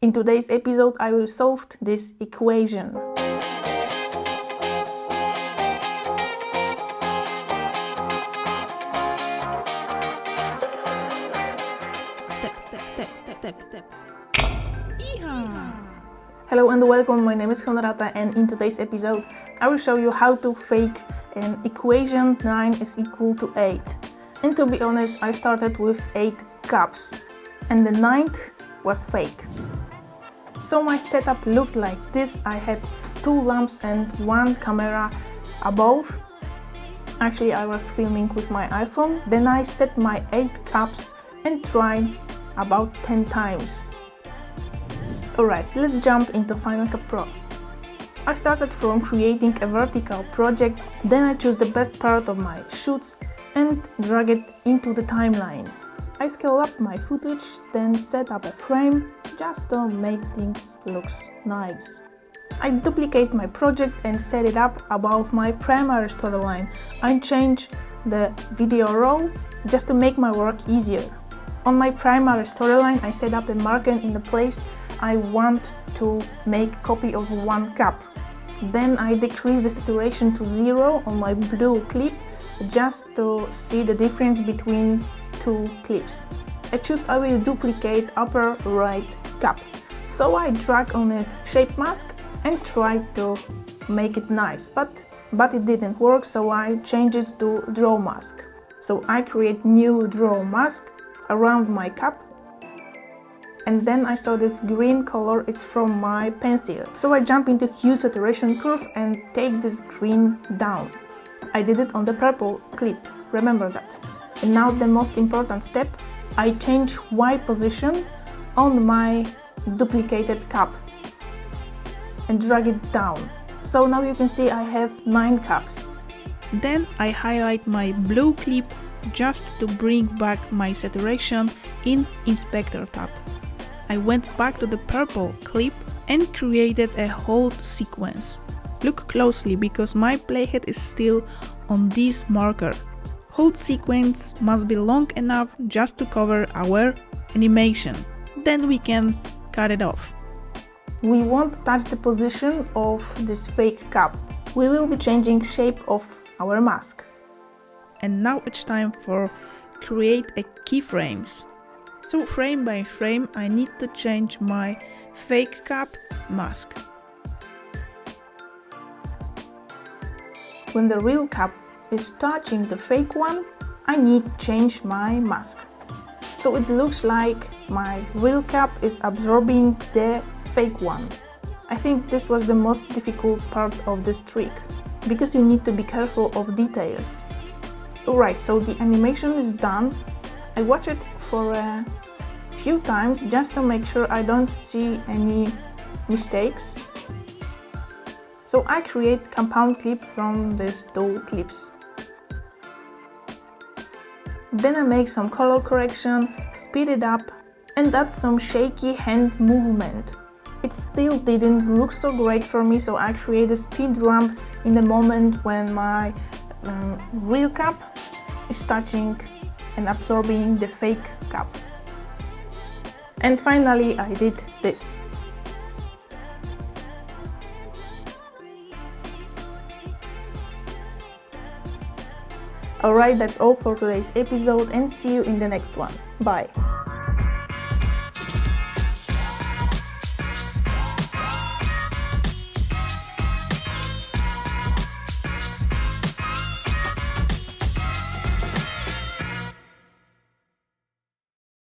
In today's episode, I will solve this equation. Step. Yeehaw! Hello and welcome, my name is Honorata, and in today's episode I will show you how to fake an equation 9 is equal to 8. And to be honest, I started with 8 cups and the 9th was fake. So my setup looked like this. I had 2 lamps and 1 camera above. Actually, I was filming with my iPhone. Then I set my 8 cups and tried about 10 times. Alright, let's jump into Final Cut Pro. I started from creating a vertical project, then I choose the best part of my shoots and drag it into the timeline. I scale up my footage, then set up a frame just to make things look nice. I duplicate my project and set it up above my primary storyline. I change the video roll just to make my work easier. On my primary storyline, I set up the marker in the place I want to make a copy of 1 cup. Then I decrease the saturation to 0 on my blue clip just to see the difference between 2 clips. I will duplicate upper right cup. So I drag on it shape mask and try to make it nice, but it didn't work, so I change it to draw mask. So I create new draw mask around my cup, and then I saw this green color, it's from my pencil. So I jump into hue saturation curve and take this green down. I did it on the purple clip, remember that. And now the most important step, I change Y position on my duplicated cup and drag it down. So now you can see I have 9 cups. Then I highlight my blue clip just to bring back my saturation in Inspector tab. I went back to the purple clip and created a hold sequence. Look closely because my playhead is still on this marker. Hold sequence must be long enough just to cover our animation. Then we can cut it off. We won't touch the position of this fake cup. We will be changing shape of our mask. And now it's time for create a keyframes. So frame by frame I need to change my fake cup mask. When the real cup is touching the fake one, I need to change my mask. So it looks like my real cup is absorbing the fake one. I think this was the most difficult part of this trick, because you need to be careful of details. Alright, so the animation is done. I watch it for a few times just to make sure I don't see any mistakes. So I create compound clip from these 2 clips. Then I make some color correction, speed it up, and add some shaky hand movement. It still didn't look so great for me, so I create a speed ramp in the moment when my real cup is touching and absorbing the fake cup. And finally I did this. Alright, that's all for today's episode, and see you in the next one. Bye!